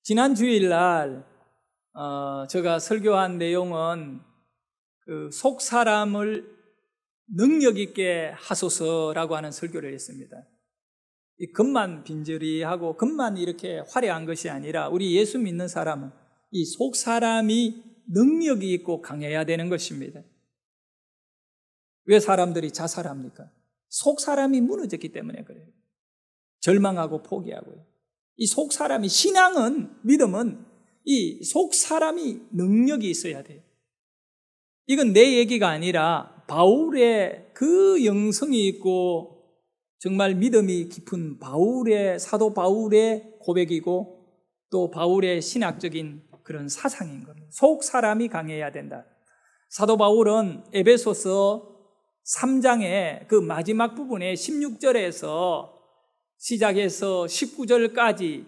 지난 주일날 제가 설교한 내용은 그 속 사람을 능력 있게 하소서라고 하는 설교를 했습니다. 이 겉만 빈저리하고 겉만 이렇게 화려한 것이 아니라 우리 예수 믿는 사람은 이 속 사람이 능력이 있고 강해야 되는 것입니다. 왜 사람들이 자살합니까? 속 사람이 무너졌기 때문에 그래요. 절망하고 포기하고요. 이 속 사람이, 신앙은, 믿음은 이 속 사람이 능력이 있어야 돼요. 이건 내 얘기가 아니라 바울의 그 영성이 있고 정말 믿음이 깊은 사도 바울의 고백이고 또 바울의 신학적인 그런 사상인 겁니다. 속 사람이 강해야 된다. 사도 바울은 에베소서 3장의 그 마지막 부분에 16절에서 시작해서 19절까지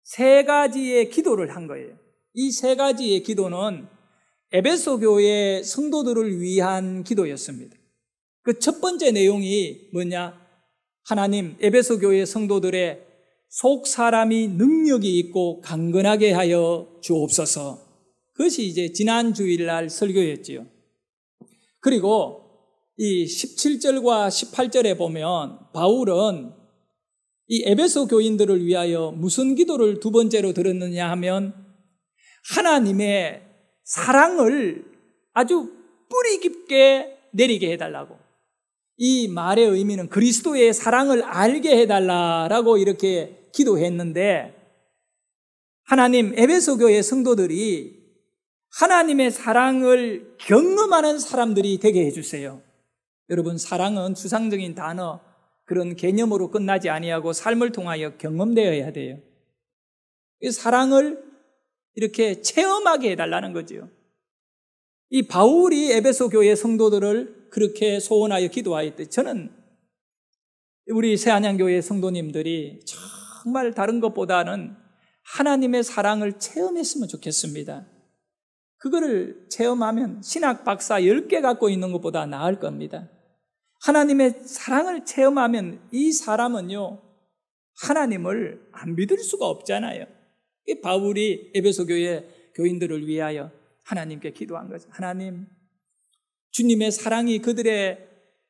세 가지의 기도를 한 거예요. 이 세 가지의 기도는 에베소 교회 성도들을 위한 기도였습니다. 그 첫 번째 내용이 뭐냐? 하나님, 에베소 교회 성도들의 속 사람이 능력이 있고 강건하게 하여 주옵소서. 그것이 이제 지난 주일날 설교였지요. 그리고 이 17절과 18절에 보면 바울은 이 에베소 교인들을 위하여 무슨 기도를 두 번째로 들었느냐 하면 하나님의 사랑을 아주 뿌리 깊게 내리게 해달라고. 이 말의 의미는 그리스도의 사랑을 알게 해달라고 이렇게 기도했는데, 하나님, 에베소 교회 성도들이 하나님의 사랑을 경험하는 사람들이 되게 해주세요. 여러분, 사랑은 추상적인 단어, 그런 개념으로 끝나지 아니하고 삶을 통하여 경험되어야 돼요. 이 사랑을 이렇게 체험하게 해달라는 거죠. 이 바울이 에베소 교회 성도들을 그렇게 소원하여 기도하였대. 저는 우리 새안양교회 성도님들이 정말 다른 것보다는 하나님의 사랑을 체험했으면 좋겠습니다. 그거를 체험하면 신학 박사 10개 갖고 있는 것보다 나을 겁니다. 하나님의 사랑을 체험하면 이 사람은요, 하나님을 안 믿을 수가 없잖아요. 이 바울이 에베소 교회 교인들을 위하여 하나님께 기도한 거죠. 하나님, 주님의 사랑이 그들의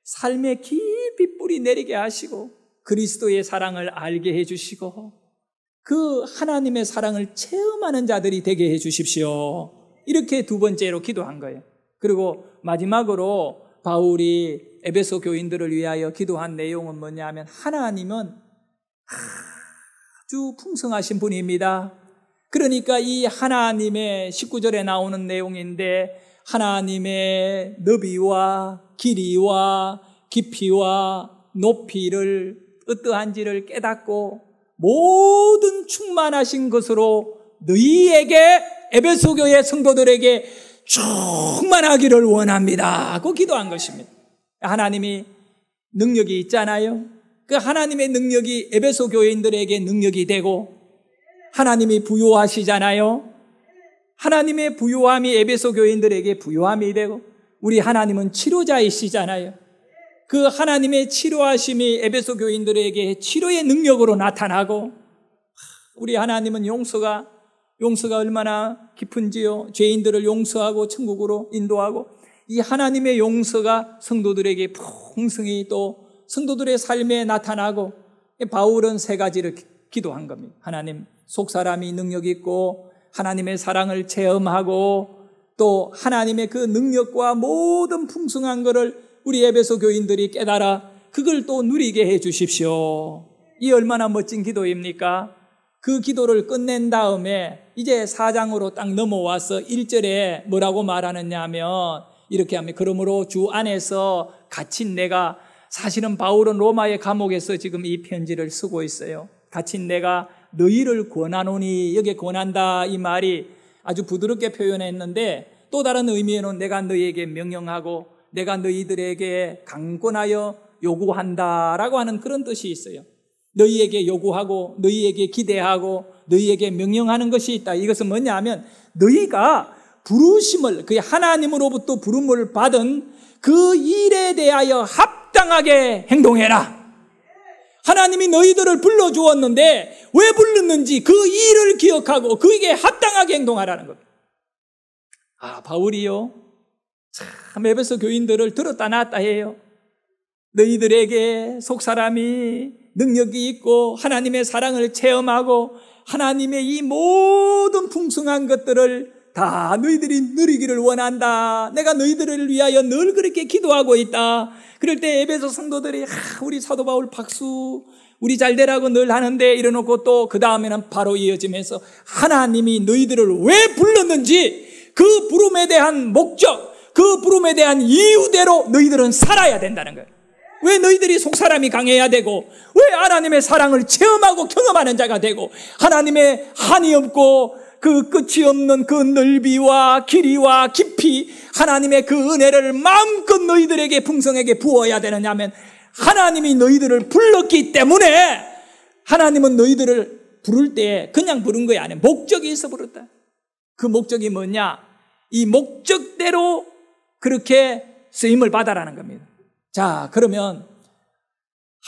삶에 깊이 뿌리 내리게 하시고 그리스도의 사랑을 알게 해주시고 그 하나님의 사랑을 체험하는 자들이 되게 해주십시오. 이렇게 두 번째로 기도한 거예요. 그리고 마지막으로 바울이 에베소 교인들을 위하여 기도한 내용은 뭐냐 하면 하나님은 아주 풍성하신 분입니다. 그러니까 이 하나님의 19절에 나오는 내용인데 하나님의 너비와 길이와 깊이와 높이를 어떠한지를 깨닫고 모든 충만하신 것으로 너희에게 에베소 교회 성도들에게 충만하기를 원합니다. 그 기도한 것입니다. 하나님이 능력이 있잖아요. 그 하나님의 능력이 에베소 교인들에게 능력이 되고 하나님이 부요하시잖아요. 하나님의 부요함이 에베소 교인들에게 부요함이 되고 우리 하나님은 치료자이시잖아요. 그 하나님의 치료하심이 에베소 교인들에게 치료의 능력으로 나타나고 우리 하나님은 용서가 얼마나 깊은지요. 죄인들을 용서하고 천국으로 인도하고 이 하나님의 용서가 성도들에게 풍성히 또 성도들의 삶에 나타나고 바울은 세 가지를 기도한 겁니다. 하나님, 속사람이 능력 있고 하나님의 사랑을 체험하고 또 하나님의 그 능력과 모든 풍성한 것을 우리 에베소 교인들이 깨달아 그걸 또 누리게 해 주십시오. 이 얼마나 멋진 기도입니까? 그 기도를 끝낸 다음에 이제 4장으로 딱 넘어와서 1절에 뭐라고 말하느냐 하면 이렇게 하면 그러므로 주 안에서 갇힌 내가, 사실은 바울은 로마의 감옥에서 지금 이 편지를 쓰고 있어요. 갇힌 내가 너희를 권하노니, 여기에 권한다 이 말이 아주 부드럽게 표현했는데 또 다른 의미에는 내가 너희에게 명령하고 내가 너희들에게 강권하여 요구한다라고 하는 그런 뜻이 있어요. 너희에게 요구하고 너희에게 기대하고 너희에게 명령하는 것이 있다. 이것은 뭐냐 하면 너희가 부르심을, 그 하나님으로부터 부름을 받은 그 일에 대하여 합당하게 행동해라. 하나님이 너희들을 불러주었는데 왜 불렀는지 그 일을 기억하고 그에게 합당하게 행동하라는 겁니다. 바울이요, 참 에베소 교인들을 들었다 놨다 해요. 너희들에게 속사람이 능력이 있고 하나님의 사랑을 체험하고 하나님의 이 모든 풍성한 것들을 다 너희들이 누리기를 원한다. 내가 너희들을 위하여 늘 그렇게 기도하고 있다. 그럴 때 에베소 성도들이 우리 사도 바울 박수, 우리 잘 되라고 늘 하는데 이래놓고 또 그 다음에는 바로 이어지면서 하나님이 너희들을 왜 불렀는지 그 부름에 대한 목적, 그 부름에 대한 이유대로 너희들은 살아야 된다는 거예요. 왜 너희들이 속사람이 강해야 되고, 왜 하나님의 사랑을 체험하고 경험하는 자가 되고, 하나님의 한이 없고 그 끝이 없는 그 넓이와 길이와 깊이 하나님의 그 은혜를 마음껏 너희들에게 풍성하게 부어야 되느냐 하면, 하나님이 너희들을 불렀기 때문에 하나님은 너희들을 부를 때 그냥 부른 거야. 안에 목적이 있어 부르다. 그 목적이 뭐냐? 이 목적대로 그렇게 쓰임을 받아라는 겁니다. 자, 그러면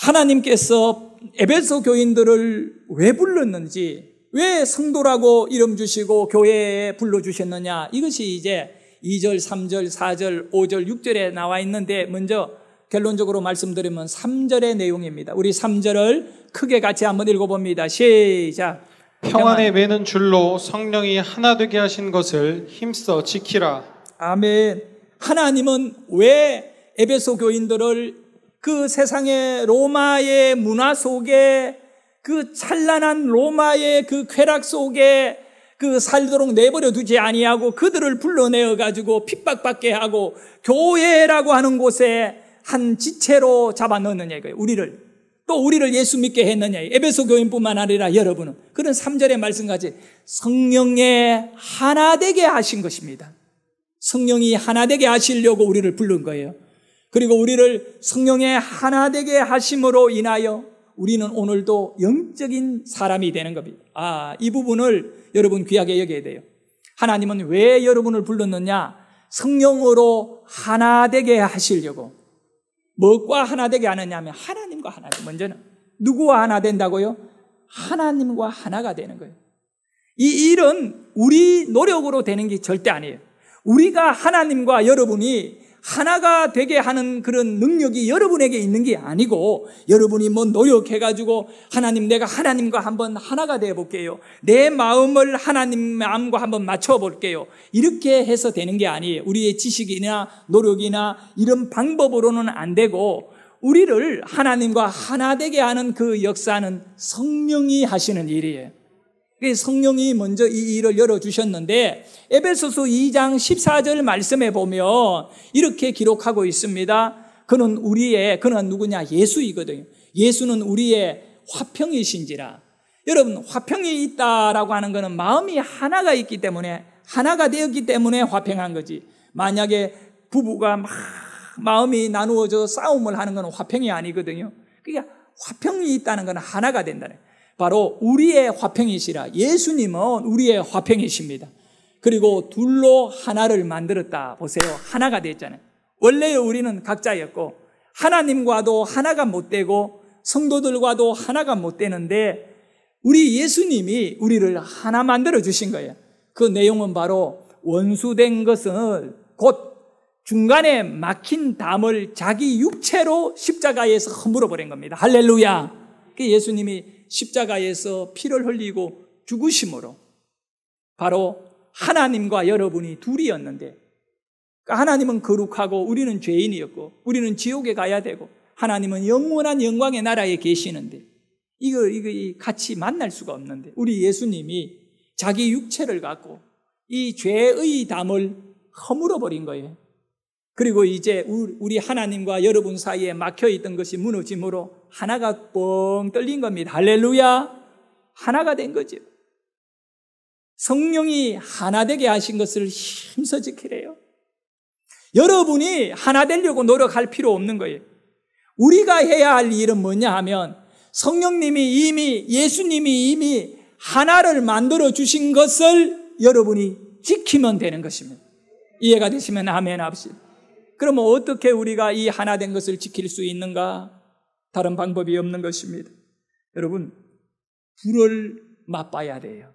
하나님께서 에베소 교인들을 왜 불렀는지, 왜 성도라고 이름 주시고 교회에 불러주셨느냐, 이것이 이제 2절, 3절, 4절, 5절, 6절에 나와 있는데, 먼저 결론적으로 말씀드리면 3절의 내용입니다. 우리 3절을 크게 같이 한번 읽어봅니다. 시작. 평안에 매는 줄로 성령이 하나 되게 하신 것을 힘써 지키라. 아멘. 하나님은 왜 에베소 교인들을 그 세상의 로마의 문화 속에, 그 찬란한 로마의 그 쾌락 속에 그 살도록 내버려 두지 아니하고 그들을 불러내어 가지고 핍박받게 하고 교회라고 하는 곳에 한 지체로 잡아 넣느냐 이거예요. 우리를 예수 믿게 했느냐. 에베소 교인뿐만 아니라 여러분은 그런 3절의 말씀까지 성령에 하나 되게 하신 것입니다. 성령이 하나 되게 하시려고 우리를 부른 거예요. 그리고 우리를 성령에 하나 되게 하심으로 인하여 우리는 오늘도 영적인 사람이 되는 겁니다. 이 부분을 여러분 귀하게 여겨야 돼요. 하나님은 왜 여러분을 불렀느냐? 성령으로 하나 되게 하시려고. 무엇과 하나 되게 하느냐 하면 하나님과 하나 되고, 먼저는 누구와 하나 된다고요? 하나님과 하나가 되는 거예요. 이 일은 우리 노력으로 되는 게 절대 아니에요. 우리가 하나님과 여러분이 하나가 되게 하는 그런 능력이 여러분에게 있는 게 아니고, 여러분이 뭐 노력해가지고 하나님, 내가 하나님과 한번 하나가 되어 볼게요, 내 마음을 하나님 마음과 한번 맞춰 볼게요, 이렇게 해서 되는 게 아니에요. 우리의 지식이나 노력이나 이런 방법으로는 안 되고, 우리를 하나님과 하나 되게 하는 그 역사는 성령이 하시는 일이에요. 성령이 먼저 이 일을 열어주셨는데, 에베소서 2장 14절 말씀에 보면 이렇게 기록하고 있습니다. 그는 누구냐? 예수이거든요. 예수는 우리의 화평이신지라. 여러분, 화평이 있다라고 하는 것은 마음이 하나가 있기 때문에, 하나가 되었기 때문에 화평한 거지. 만약에 부부가 막 마음이 나누어져 싸움을 하는 건 화평이 아니거든요. 그러니까 화평이 있다는 건 하나가 된다는 거예요. 바로 우리의 화평이시라. 예수님은 우리의 화평이십니다. 그리고 둘로 하나를 만들었다. 보세요. 하나가 됐잖아요. 원래 우리는 각자였고 하나님과도 하나가 못 되고 성도들과도 하나가 못 되는데, 우리 예수님이 우리를 하나 만들어 주신 거예요. 그 내용은 바로 원수된 것을, 곧 중간에 막힌 담을 자기 육체로 십자가에서 허물어 버린 겁니다. 할렐루야. 예수님이 십자가에서 피를 흘리고 죽으심으로 바로 하나님과 여러분이 둘이었는데, 하나님은 거룩하고 우리는 죄인이었고 우리는 지옥에 가야 되고, 하나님은 영원한 영광의 나라에 계시는데 이거 같이 만날 수가 없는데, 우리 예수님이 자기 육체를 갖고 이 죄의 담을 허물어 버린 거예요. 그리고 이제 우리 하나님과 여러분 사이에 막혀있던 것이 무너짐으로 하나가 뻥 뚫린 겁니다. 할렐루야. 하나가 된 거죠. 성령이 하나 되게 하신 것을 힘써 지키래요. 여러분이 하나 되려고 노력할 필요 없는 거예요. 우리가 해야 할 일은 뭐냐 하면, 예수님이 이미 하나를 만들어 주신 것을 여러분이 지키면 되는 것입니다. 이해가 되시면 아멘 합시다. 그러면 어떻게 우리가 이 하나 된 것을 지킬 수 있는가? 다른 방법이 없는 것입니다. 여러분, 불을 맛봐야 돼요.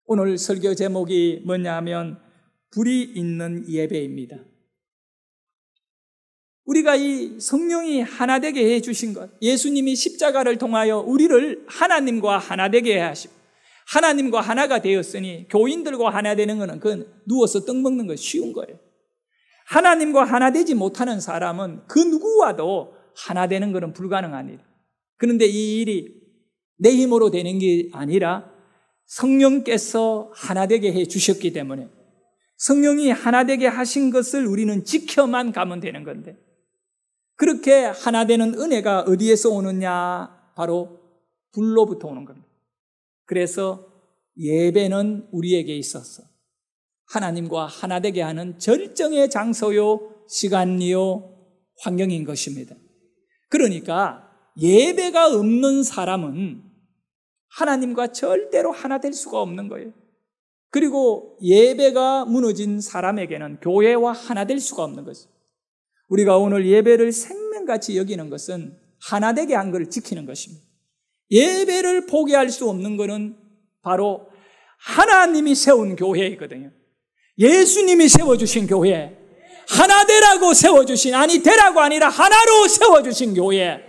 오늘 설교 제목이 뭐냐면 불이 있는 예배입니다. 우리가 이 성령이 하나 되게 해주신 것, 예수님이 십자가를 통하여 우리를 하나님과 하나 되게 하시고 하나님과 하나가 되었으니 교인들과 하나 되는 것은 그건 누워서 떡 먹는 거 쉬운 거예요. 하나님과 하나 되지 못하는 사람은 그 누구와도 하나 되는 것은 불가능한 일. 그런데 이 일이 내 힘으로 되는 게 아니라 성령께서 하나 되게 해 주셨기 때문에 성령이 하나 되게 하신 것을 우리는 지켜만 가면 되는 건데, 그렇게 하나 되는 은혜가 어디에서 오느냐? 바로 불로부터 오는 겁니다. 그래서 예배는 우리에게 있어서 하나님과 하나 되게 하는 절정의 장소요, 시간이요, 환경인 것입니다. 그러니까 예배가 없는 사람은 하나님과 절대로 하나 될 수가 없는 거예요. 그리고 예배가 무너진 사람에게는 교회와 하나 될 수가 없는 것이죠. 우리가 오늘 예배를 생명같이 여기는 것은 하나 되게 한 것을 지키는 것입니다. 예배를 포기할 수 없는 것은 바로 하나님이 세운 교회이거든요. 예수님이 세워주신 교회, 하나 되라고 세워주신, 아니 되라고 아니라 하나로 세워주신 교회,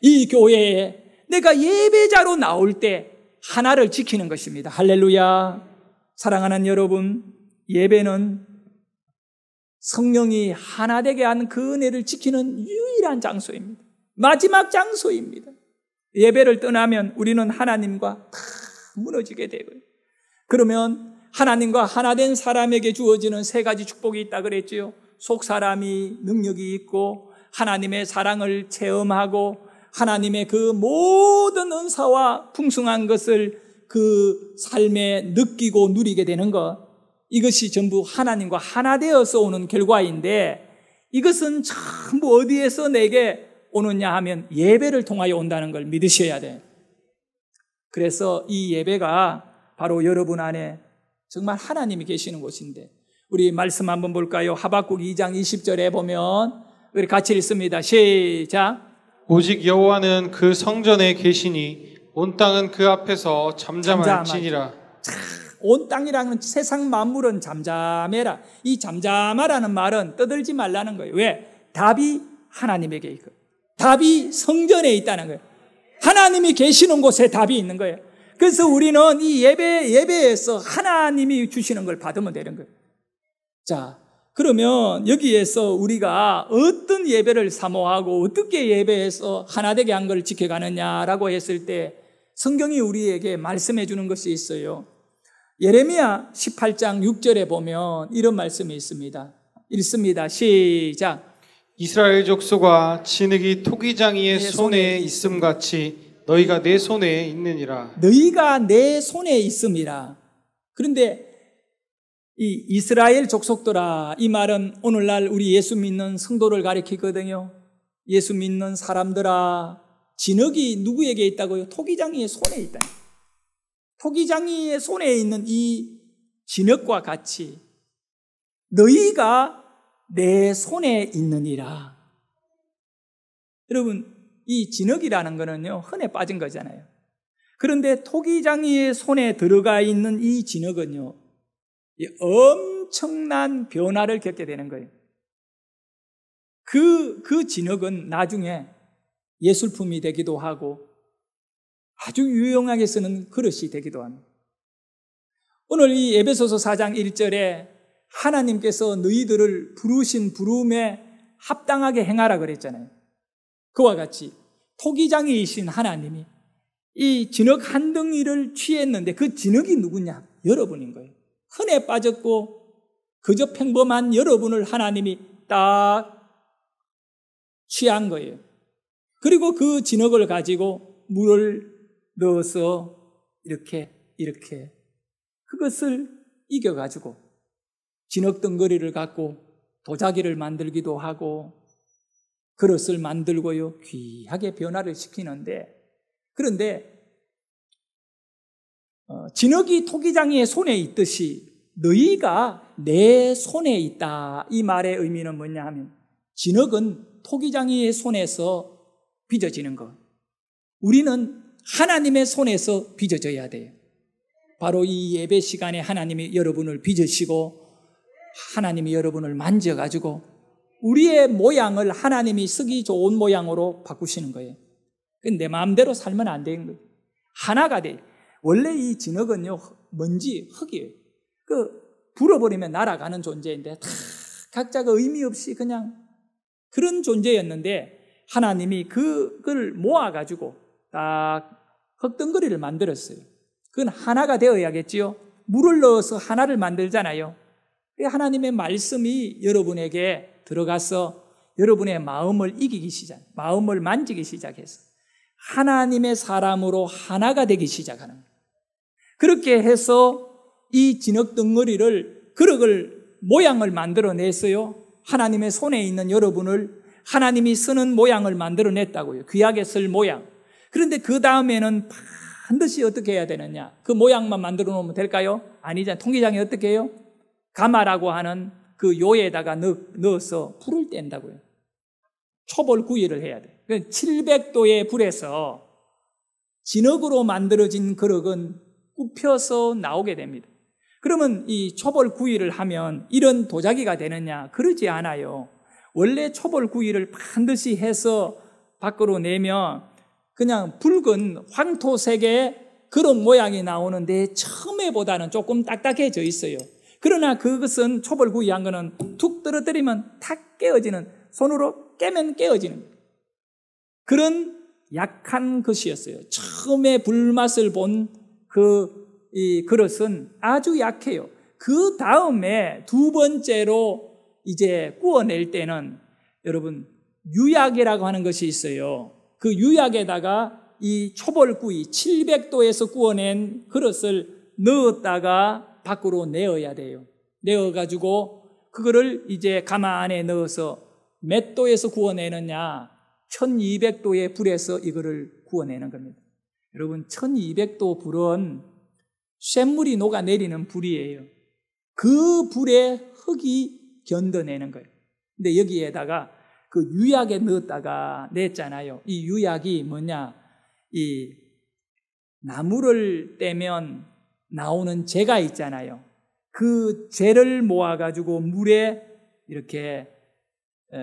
이 교회에 내가 예배자로 나올 때 하나를 지키는 것입니다. 할렐루야. 사랑하는 여러분, 예배는 성령이 하나 되게 한 그 은혜를 지키는 유일한 장소입니다. 마지막 장소입니다. 예배를 떠나면 우리는 하나님과 다 무너지게 되고요. 그러면 하나님과 하나 된 사람에게 주어지는 세 가지 축복이 있다 그랬지요. 속 사람이 능력이 있고 하나님의 사랑을 체험하고 하나님의 그 모든 은사와 풍성한 것을 그 삶에 느끼고 누리게 되는 것, 이것이 전부 하나님과 하나 되어서 오는 결과인데, 이것은 전부 어디에서 내게 오느냐 하면 예배를 통하여 온다는 걸 믿으셔야 돼요. 그래서 이 예배가 바로 여러분 안에 정말 하나님이 계시는 곳인데, 우리 말씀 한번 볼까요? 하박국 2장 20절에 보면 우리 같이 읽습니다. 시작. 오직 여호와는 그 성전에 계시니 온 땅은 그 앞에서 잠잠할지니라. 온 땅이라는 세상 만물은 잠잠해라. 이 잠잠하라는 말은 떠들지 말라는 거예요. 왜? 답이 하나님에게 있고 답이 성전에 있다는 거예요. 하나님이 계시는 곳에 답이 있는 거예요. 그래서 우리는 이 예배에서 하나님이 주시는 걸 받으면 되는 거예요. 자, 그러면 여기에서 우리가 어떤 예배를 사모하고 어떻게 예배에서 하나 되게 한 걸 지켜가느냐라고 했을 때 성경이 우리에게 말씀해 주는 것이 있어요. 예레미야 18장 6절에 보면 이런 말씀이 있습니다. 읽습니다. 시작. 이스라엘 족속아, 진흙이 토기장이의 손에 있음같이 너희가 내 손에 있느니라. 너희가 내 손에 있음이라. 그런데 이 이스라엘 족속들아, 이 말은 오늘날 우리 예수 믿는 성도를 가리키거든요. 예수 믿는 사람들아, 진흙이 누구에게 있다고요? 토기장이의 손에 있다. 토기장이의 손에 있는 이 진흙과 같이 너희가 내 손에 있느니라. 여러분, 이 진흙이라는 거는요, 흔해 빠진 거잖아요. 그런데 토기장이의 손에 들어가 있는 이 진흙은요, 이 엄청난 변화를 겪게 되는 거예요. 그 진흙은 나중에 예술품이 되기도 하고 아주 유용하게 쓰는 그릇이 되기도 합니다. 오늘 이 에베소서 4장 1절에 하나님께서 너희들을 부르신 부름에 합당하게 행하라 그랬잖아요. 그와 같이 토기장이이신 하나님이 이 진흙 한 덩이를 취했는데 그 진흙이 누구냐? 여러분인 거예요. 흔해 빠졌고 그저 평범한 여러분을 하나님이 딱 취한 거예요. 그리고 그 진흙을 가지고 물을 넣어서 이렇게 그것을 이겨가지고 진흙 덩어리를 갖고 도자기를 만들기도 하고 그릇을 만들고요, 귀하게 변화를 시키는데, 그런데 진흙이 토기장이의 손에 있듯이 너희가 내 손에 있다. 이 말의 의미는 뭐냐 하면 진흙은 토기장이의 손에서 빚어지는 것. 우리는 하나님의 손에서 빚어져야 돼요. 바로 이 예배 시간에 하나님이 여러분을 빚으시고 하나님이 여러분을 만져가지고 우리의 모양을 하나님이 쓰기 좋은 모양으로 바꾸시는 거예요. 내 마음대로 살면 안 되는 거예요. 하나가 돼. 원래 이 진흙은요, 먼지, 흙이에요. 불어버리면 날아가는 존재인데 다 각자가 의미 없이 그냥 그런 존재였는데 하나님이 그걸 모아가지고 딱 흙덩거리를 만들었어요. 그건 하나가 되어야겠지요. 물을 넣어서 하나를 만들잖아요. 하나님의 말씀이 여러분에게 들어가서 여러분의 마음을 이기기 시작, 마음을 만지기 시작해서 하나님의 사람으로 하나가 되기 시작하는 거예요. 그렇게 해서 이 진흙덩어리를 그릇을 모양을 만들어냈어요. 하나님의 손에 있는 여러분을 하나님이 쓰는 모양을 만들어냈다고요. 귀하게 쓸 모양. 그런데 그 다음에는 반드시 어떻게 해야 되느냐? 그 모양만 만들어 놓으면 될까요? 아니잖아요. 통기장이 어떻게 해요? 가마라고 하는 그 요에다가 넣어서 불을 뗀다고요. 초벌 구이를 해야 돼요. 700도의 불에서 진흙으로 만들어진 그릇은 굽혀서 나오게 됩니다. 그러면 이 초벌 구이를 하면 이런 도자기가 되느냐? 그러지 않아요. 원래 초벌 구이를 반드시 해서 밖으로 내면 그냥 붉은 황토색의 그런 모양이 나오는데 처음에보다는 조금 딱딱해져 있어요. 그러나 그것은 초벌 구이한 거는 툭 떨어뜨리면 탁 깨어지는, 손으로 깨면 깨어지는 그런 약한 것이었어요. 처음에 불맛을 본 이 그릇은 아주 약해요. 그 다음에 두 번째로 이제 구워낼 때는 여러분 유약이라고 하는 것이 있어요. 그 유약에다가 이 초벌구이 700도에서 구워낸 그릇을 넣었다가 밖으로 내어야 돼요. 내어가지고 그거를 이제 가마 안에 넣어서 몇 도에서 구워내느냐? 1200도의 불에서 이거를 구워내는 겁니다. 여러분 1200도 불은 쇳물이 녹아내리는 불이에요. 그 불에 흙이 견뎌내는 거예요. 근데 여기에다가 그 유약에 넣었다가 냈잖아요. 이 유약이 뭐냐? 이 나무를 떼면 나오는 재가 있잖아요. 그 재를 모아가지고 물에 이렇게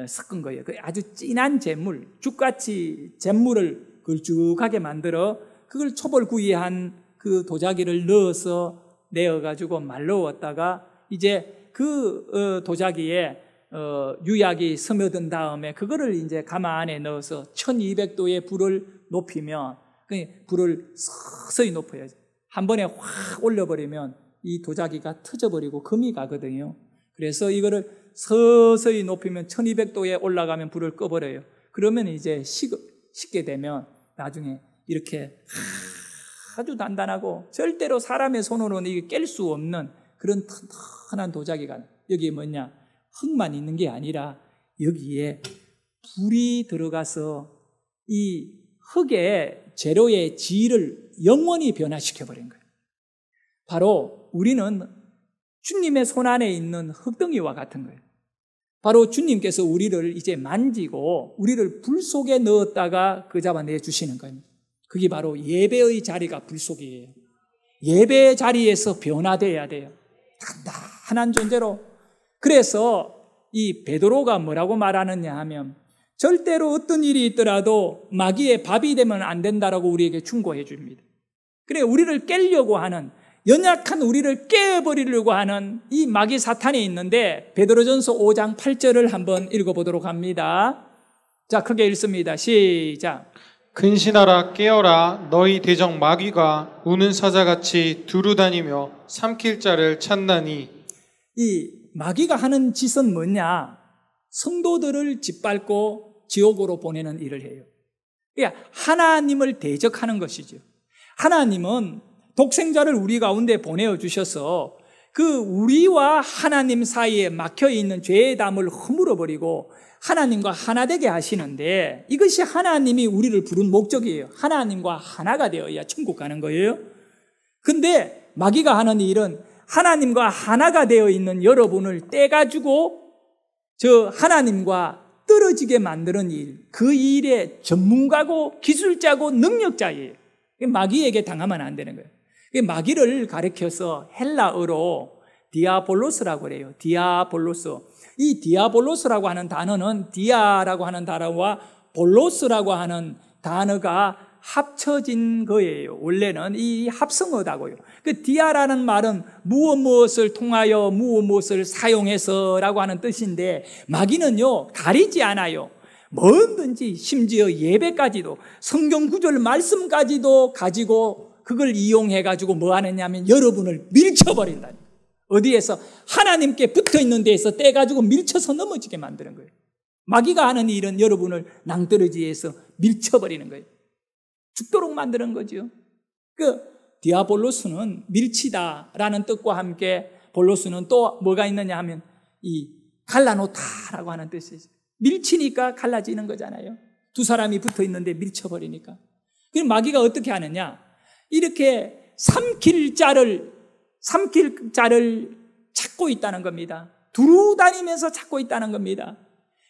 섞은 거예요. 아주 진한 잿물, 죽같이 잿물을 걸쭉하게 만들어 그걸 초벌구이한 그 도자기를 넣어서 내어가지고 말려왔다가 이제 그 도자기에 유약이 스며든 다음에 그거를 이제 가마 안에 넣어서 1200도의 불을 높이면 불을 서서히 높여야죠. 한 번에 확 올려버리면 이 도자기가 터져버리고 금이 가거든요. 그래서 이거를 서서히 높이면 1200도에 올라가면 불을 꺼버려요. 그러면 이제 식게 되면 나중에 이렇게 아주 단단하고 절대로 사람의 손으로는 이게 깰 수 없는 그런 튼튼한 도자기가 여기에 뭐냐? 흙만 있는 게 아니라 여기에 불이 들어가서 이 흙의 재료의 질을 영원히 변화시켜버린 거예요. 바로 우리는 주님의 손 안에 있는 흙덩이와 같은 거예요. 바로 주님께서 우리를 이제 만지고 우리를 불 속에 넣었다가 그 잡아내주시는 겁니다. 그게 바로 예배의 자리가 불 속이에요. 예배의 자리에서 변화되어야 돼요. 단단한 존재로. 그래서 이 베드로가 뭐라고 말하느냐 하면 절대로 어떤 일이 있더라도 마귀의 밥이 되면 안 된다라고 우리에게 충고해 줍니다. 그래 우리를 깨려고 하는 연약한 우리를 깨버리려고 하는 이 마귀 사탄이 있는데 베드로전서 5장 8절을 한번 읽어보도록 합니다. 자, 크게 읽습니다. 시작. 근신하라 깨어라 너희 대적 마귀가 우는 사자같이 두루다니며 삼킬 자를 찾나니. 이 마귀가 하는 짓은 뭐냐? 성도들을 짓밟고 지옥으로 보내는 일을 해요. 그러니까 하나님을 대적하는 것이죠. 하나님은 독생자를 우리 가운데 보내주셔서 그 우리와 하나님 사이에 막혀있는 죄의 담을 허물어버리고 하나님과 하나 되게 하시는데 이것이 하나님이 우리를 부른 목적이에요. 하나님과 하나가 되어야 천국 가는 거예요. 근데 마귀가 하는 일은 하나님과 하나가 되어 있는 여러분을 떼가지고 저 하나님과 떨어지게 만드는 일, 그 일의 전문가고 기술자고 능력자예요. 마귀에게 당하면 안 되는 거예요. 마귀를 가리켜서 헬라어로 디아볼로스라고 그래요. 디아볼로스. 이 디아볼로스라고 하는 단어는 디아라고 하는 단어와 볼로스라고 하는 단어가 합쳐진 거예요. 원래는 이 합성어다고요. 그 디아라는 말은 무엇을 통하여 무엇을 사용해서라고 하는 뜻인데, 마귀는요 가리지 않아요. 뭐든지, 심지어 예배까지도, 성경 구절 말씀까지도 가지고 그걸 이용해 가지고 뭐 하느냐면 여러분을 밀쳐버린다. 어디에서? 하나님께 붙어있는 데에서 떼가지고 밀쳐서 넘어지게 만드는 거예요. 마귀가 하는 일은 여러분을 낭떠러지에서 밀쳐버리는 거예요. 죽도록 만드는 거죠. 그 디아볼로스는 밀치다라는 뜻과 함께 볼로스는 또 뭐가 있느냐 하면 이 갈라놓다라고 하는 뜻이죠. 밀치니까 갈라지는 거잖아요. 두 사람이 붙어있는데 밀쳐버리니까. 그럼 마귀가 어떻게 하느냐? 이렇게 삼킬 자를 찾고 있다는 겁니다. 두루 다니면서 찾고 있다는 겁니다.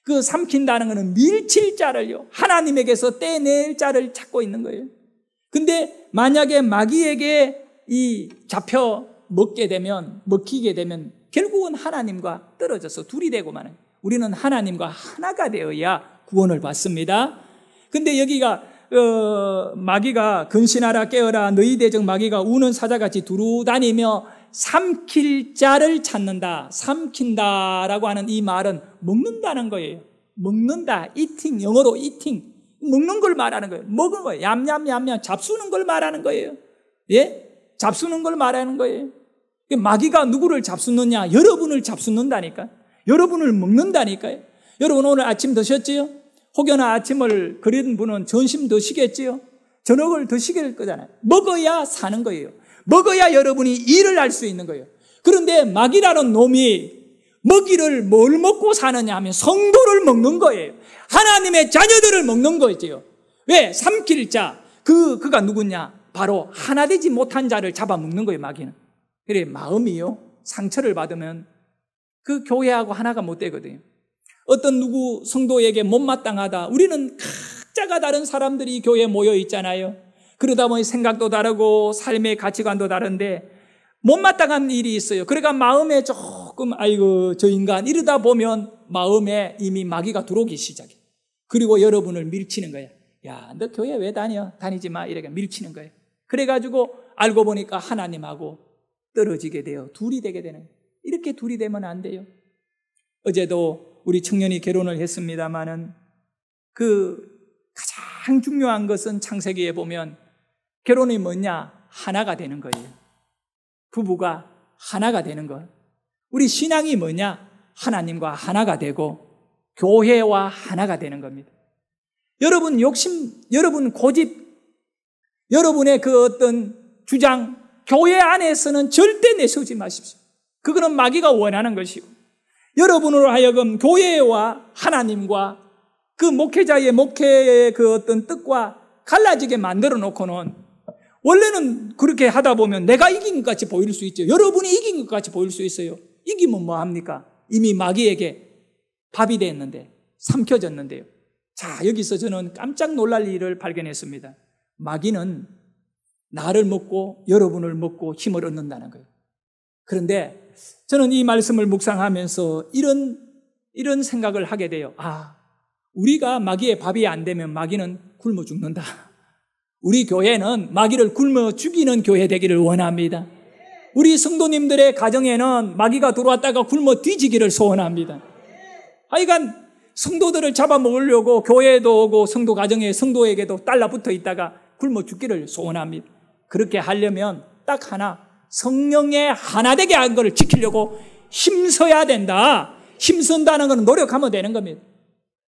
그 삼킨다는 것은 밀칠 자를요, 하나님에게서 떼낼 자를 찾고 있는 거예요. 근데 만약에 마귀에게 잡혀 먹히게 되면 결국은 하나님과 떨어져서 둘이 되고 마는, 우리는 하나님과 하나가 되어야 구원을 받습니다. 근데 여기가 마귀가 근신하라 깨어라 너희 대적 마귀가 우는 사자같이 두루 다니며 삼킬 자를 찾는다. 삼킨다라고 하는 이 말은 먹는다는 거예요. 먹는다, eating, 영어로 eating, 먹는 걸 말하는 거예요. 먹은 거예요. 얌얌얌얌 잡수는 걸 말하는 거예요. 예? 잡수는 걸 말하는 거예요. 마귀가 누구를 잡수느냐? 여러분을 잡수는다니까. 여러분을 먹는다니까요. 여러분 오늘 아침 드셨지요? 혹여나 아침을 그린 분은 점심 드시겠지요? 저녁을 드시게 거잖아요. 먹어야 사는 거예요. 먹어야 여러분이 일을 할 수 있는 거예요. 그런데 마귀라는 놈이 먹이를 뭘 먹고 사느냐 하면 성도를 먹는 거예요. 하나님의 자녀들을 먹는 거죠. 왜? 삼킬 자. 그가 누구냐? 바로 하나 되지 못한 자를 잡아먹는 거예요, 마귀는. 그래, 마음이요, 상처를 받으면 그 교회하고 하나가 못 되거든요. 어떤 누구 성도에게 못마땅하다. 우리는 각자가 다른 사람들이 교회에 모여 있잖아요. 그러다 보니 생각도 다르고 삶의 가치관도 다른데 못마땅한 일이 있어요. 그러니까 마음에 조금 아이고 저 인간 이러다 보면 마음에 이미 마귀가 들어오기 시작해. 그리고 여러분을 밀치는 거야. 야, 너 교회 왜 다녀? 다니지 마. 이렇게 밀치는 거예요. 그래가지고 알고 보니까 하나님하고 떨어지게 돼요. 둘이 되게 되는 거예요. 이렇게 둘이 되면 안 돼요. 어제도 우리 청년이 결혼을 했습니다마는 그 가장 중요한 것은 창세기에 보면 결혼이 뭐냐? 하나가 되는 거예요. 부부가 하나가 되는 것. 우리 신앙이 뭐냐? 하나님과 하나가 되고 교회와 하나가 되는 겁니다. 여러분 욕심, 여러분 고집, 여러분의 그 어떤 주장, 교회 안에서는 절대 내세우지 마십시오. 그거는 마귀가 원하는 것이고, 여러분으로 하여금 교회와 하나님과 그 목회자의 목회의 그 어떤 뜻과 갈라지게 만들어 놓고는, 원래는 그렇게 하다 보면 내가 이긴 것 같이 보일 수 있죠. 여러분이 이긴 것 같이 보일 수 있어요. 이기면 뭐 합니까? 이미 마귀에게 밥이 됐는데, 삼켜졌는데요. 자, 여기서 저는 깜짝 놀랄 일을 발견했습니다. 마귀는 나를 먹고 여러분을 먹고 힘을 얻는다는 거예요. 그런데 저는 이 말씀을 묵상하면서 이런 생각을 하게 돼요. 아, 우리가 마귀의 밥이 안 되면 마귀는 굶어 죽는다. 우리 교회는 마귀를 굶어 죽이는 교회 되기를 원합니다. 우리 성도님들의 가정에는 마귀가 들어왔다가 굶어 뒤지기를 소원합니다. 하여간 성도들을 잡아먹으려고 교회에도 오고 성도 가정에 성도에게도 달라붙어 있다가 굶어 죽기를 소원합니다. 그렇게 하려면 딱 하나, 성령의 하나 되게 한 것을 지키려고 힘써야 된다. 힘쓴다는 것은 노력하면 되는 겁니다.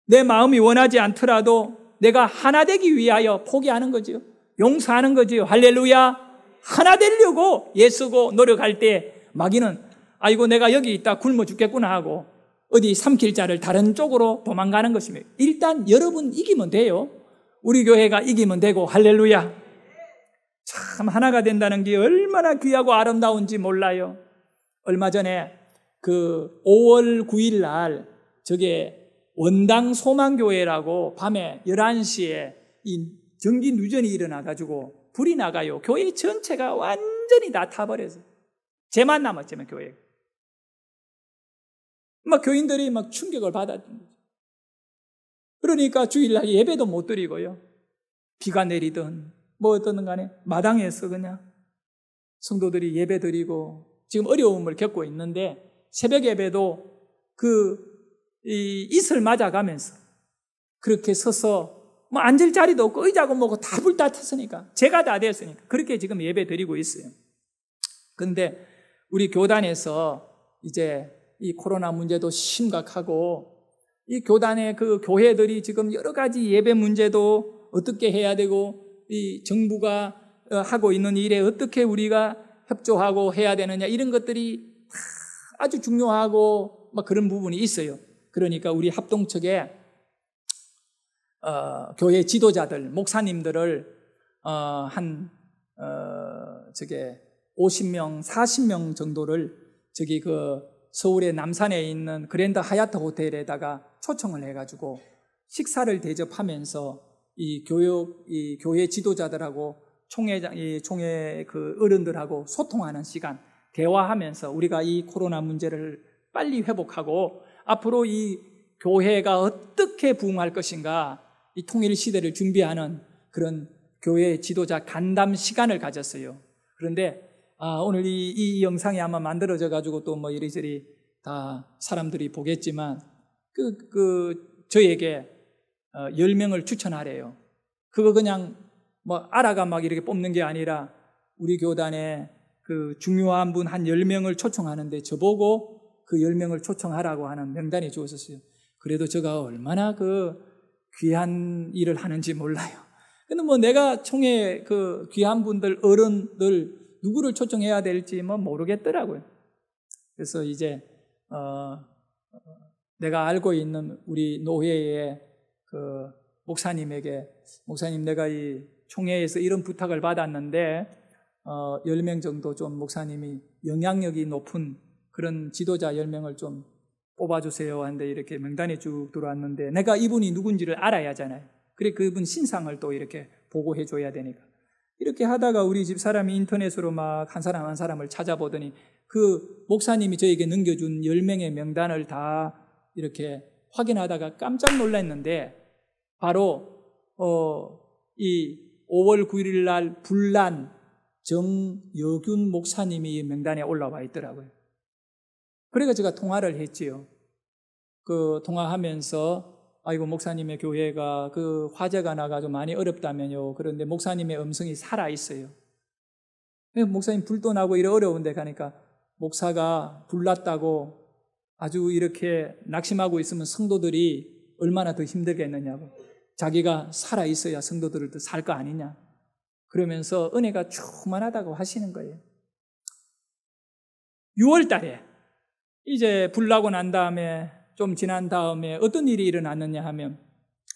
내 마음이 원하지 않더라도 내가 하나 되기 위하여 포기하는 거죠. 용서하는 거죠. 할렐루야. 하나 되려고 애쓰고 노력할 때 마귀는 아이고 내가 여기 있다 굶어 죽겠구나 하고 어디 삼킬 자를 다른 쪽으로 도망가는 것입니다. 일단 여러분 이기면 돼요. 우리 교회가 이기면 되고 할렐루야. 참 하나가 된다는 게 얼마나 귀하고 아름다운지 몰라요. 얼마 전에 그 5월 9일 날 저게 원당 소망교회라고 밤에 11시에 이 전기 누전이 일어나가지고 불이 나가요. 교회 전체가 완전히 다 타버려서 쟤만 남았지만 교회. 막 교인들이 막 충격을 받았던 거죠. 그러니까 주일날 예배도 못 드리고요. 비가 내리든 뭐 어떤 간에 마당에서 그냥 성도들이 예배 드리고 지금 어려움을 겪고 있는데 새벽 예배도 이 이슬 맞아가면서 그렇게 서서 뭐 앉을 자리도 없고 의자고 뭐고 다 불 다 탔으니까 제가 다 됐으니까 그렇게 지금 예배 드리고 있어요. 그런데 우리 교단에서 이제 이 코로나 문제도 심각하고 이 교단의 그 교회들이 지금 여러 가지 예배 문제도 어떻게 해야 되고 이 정부가 하고 있는 일에 어떻게 우리가 협조하고 해야 되느냐 이런 것들이 아주 중요하고 막 그런 부분이 있어요. 그러니까 우리 합동측에 교회 지도자들, 목사님들을 한 50명, 40명 정도를 서울의 남산에 있는 그랜드 하얏트 호텔에다가 초청을 해가지고 식사를 대접하면서 이 교회 지도자들하고 총회 그 어른들하고 소통하는 시간, 대화하면서 우리가 이 코로나 문제를 빨리 회복하고 앞으로 이 교회가 어떻게 부흥할 것인가 이 통일 시대를 준비하는 그런 교회 지도자 간담 시간을 가졌어요. 그런데 오늘 이 영상이 아마 만들어져 가지고 또 뭐 이리저리 다 사람들이 보겠지만 저에게 10명을 추천하래요. 그거 그냥 뭐 알아가 막 이렇게 뽑는 게 아니라 우리 교단에 그 중요한 분 한 10명을 초청하는데 저보고 그 10명을 초청하라고 하는 명단이 주어졌어요. 그래도 제가 얼마나 귀한 일을 하는지 몰라요. 근데 뭐 내가 총회 귀한 분들, 어른들 누구를 초청해야 될지 뭐 모르겠더라고요. 그래서 이제 내가 알고 있는 우리 노회의 목사님에게 목사님 내가 이 총회에서 이런 부탁을 받았는데 10명 정도 좀 목사님이 영향력이 높은 그런 지도자 10명을 좀 뽑아주세요 하는데 이렇게 명단이 쭉 들어왔는데 내가 이분이 누군지를 알아야 하잖아요. 그래 그분 신상을 또 이렇게 보고해 줘야 되니까 이렇게 하다가 우리 집 사람이 인터넷으로 막 한 사람 한 사람을 찾아보더니 그 목사님이 저에게 넘겨준 10명의 명단을 다 이렇게 확인하다가 깜짝 놀랐는데 바로 이 5월 9일 날 불난 정여균 목사님이 명단에 올라와 있더라고요. 그래서 제가 통화를 했지요. 통화하면서 아이고 목사님의 교회가 화재가 나가지고 많이 어렵다면요. 그런데 목사님의 음성이 살아 있어요. 목사님 불도 나고 이래 어려운데 가니까 목사가 불났다고 아주 이렇게 낙심하고 있으면 성도들이 얼마나 더 힘들겠느냐고. 자기가 살아 있어야 성도들을 더 살 거 아니냐. 그러면서 은혜가 충만하다고 하시는 거예요. 6월 달에 이제 불 나고 난 다음에 좀 지난 다음에 어떤 일이 일어났느냐 하면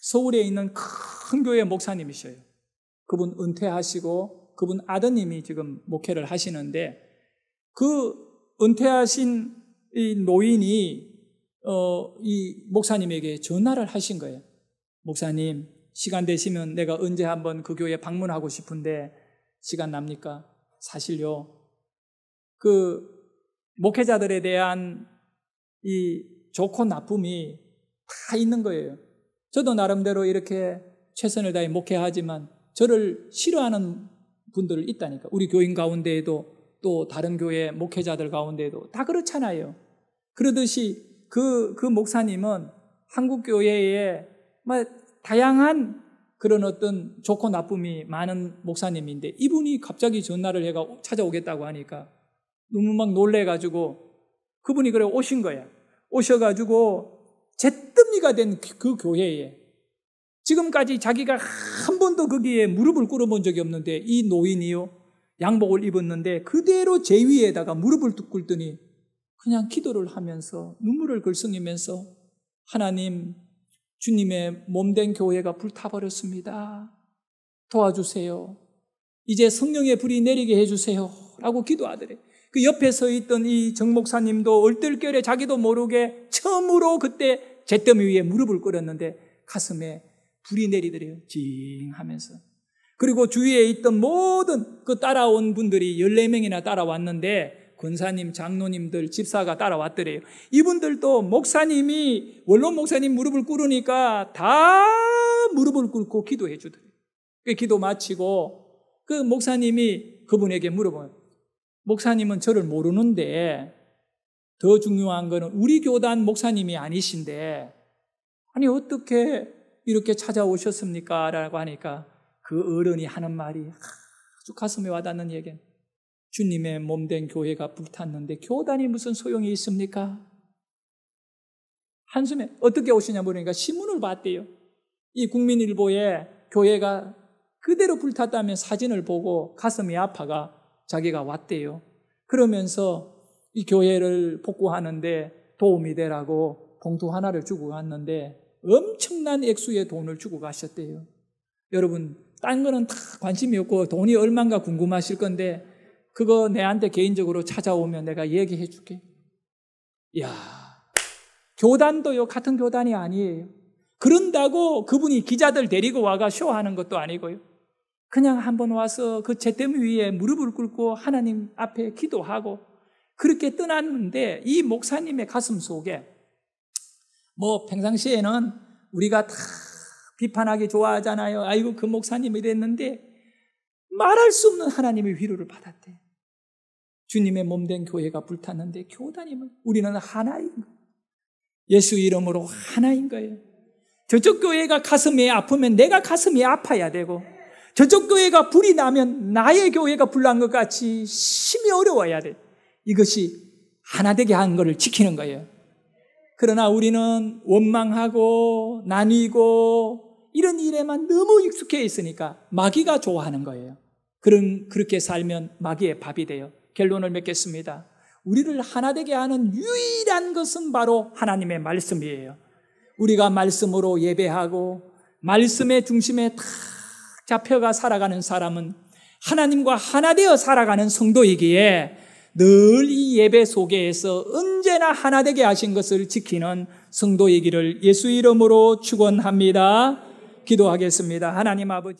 서울에 있는 큰 교회 목사님이셔요. 그분 은퇴하시고 그분 아드님이 지금 목회를 하시는데 그 은퇴하신 이 노인이 이 목사님에게 전화를 하신 거예요. 목사님 시간 되시면 내가 언제 한번 그 교회 방문하고 싶은데 시간 납니까? 사실요 목회자들에 대한 이 좋고 나쁨이 다 있는 거예요. 저도 나름대로 이렇게 최선을 다해 목회하지만 저를 싫어하는 분들 있다니까. 우리 교인 가운데에도 또 다른 교회 목회자들 가운데에도 다 그렇잖아요. 그러듯이 그 목사님은 한국 교회에 다양한 그런 어떤 좋고 나쁨이 많은 목사님인데 이분이 갑자기 전화를 해가 찾아오겠다고 하니까 너무 막 놀래가지고 그분이 그래 오신 거야. 오셔가지고 잿더미가 된 그 교회에 지금까지 자기가 한 번도 거기에 무릎을 꿇어본 적이 없는데 이 노인이요 양복을 입었는데 그대로 제 위에다가 무릎을 꿇더니 그냥 기도를 하면서 눈물을 글썽이면서 하나님 주님의 몸된 교회가 불타버렸습니다. 도와주세요. 이제 성령의 불이 내리게 해주세요 라고 기도하더래. 그 옆에 서 있던 이 정 목사님도 얼떨결에 자기도 모르게 처음으로 그때 잿더미 위에 무릎을 꿇었는데 가슴에 불이 내리더래요. 징 하면서. 그리고 주위에 있던 모든 그 따라온 분들이 14명이나 따라왔는데 권사님, 장로님들, 집사가 따라왔더래요. 이분들도 목사님이, 원로 목사님 무릎을 꿇으니까 다 무릎을 꿇고 기도해 주더래요. 그 기도 마치고 그 목사님이 그분에게 물어봐요. 목사님은 저를 모르는데 더 중요한 거는 우리 교단 목사님이 아니신데 아니 어떻게 이렇게 찾아오셨습니까? 라고 하니까 그 어른이 하는 말이 아주 가슴에 와닿는 얘기는 주님의 몸된 교회가 불탔는데 교단이 무슨 소용이 있습니까? 한숨에 어떻게 오시냐 물으니까 신문을 봤대요. 이 국민일보에 교회가 그대로 불탔다면 사진을 보고 가슴이 아파가 자기가 왔대요. 그러면서 이 교회를 복구하는데 도움이 되라고 봉투 하나를 주고 갔는데 엄청난 액수의 돈을 주고 가셨대요. 여러분, 딴 거는 다 관심이 없고 돈이 얼마인가 궁금하실 건데 그거 내한테 개인적으로 찾아오면 내가 얘기해 줄게. 이야, 교단도요, 같은 교단이 아니에요. 그런다고 그분이 기자들 데리고 와가 쇼하는 것도 아니고요. 그냥 한번 와서 그 잿더미 위에 무릎을 꿇고 하나님 앞에 기도하고 그렇게 떠났는데 이 목사님의 가슴 속에 뭐 평상시에는 우리가 다 비판하기 좋아하잖아요. 아이고 그 목사님이 이랬는데 말할 수 없는 하나님의 위로를 받았대. 주님의 몸된 교회가 불탔는데 교단이면 우리는 하나인 거예요. 예수 이름으로 하나인 거예요. 저쪽 교회가 가슴이 아프면 내가 가슴이 아파야 되고 저쪽 교회가 불이 나면 나의 교회가 불난 것 같이 심히 어려워야 돼. 이것이 하나 되게 한 것을 지키는 거예요. 그러나 우리는 원망하고 나뉘고 이런 일에만 너무 익숙해 있으니까 마귀가 좋아하는 거예요. 그렇게 살면 마귀의 밥이 돼요. 결론을 맺겠습니다. 우리를 하나 되게 하는 유일한 것은 바로 하나님의 말씀이에요. 우리가 말씀으로 예배하고 말씀의 중심에 탁 잡혀가 살아가는 사람은 하나님과 하나 되어 살아가는 성도이기에 늘 이 예배 속에서 언제나 하나 되게 하신 것을 지키는 성도이기를 예수 이름으로 축원합니다. 기도하겠습니다. 하나님 아버지.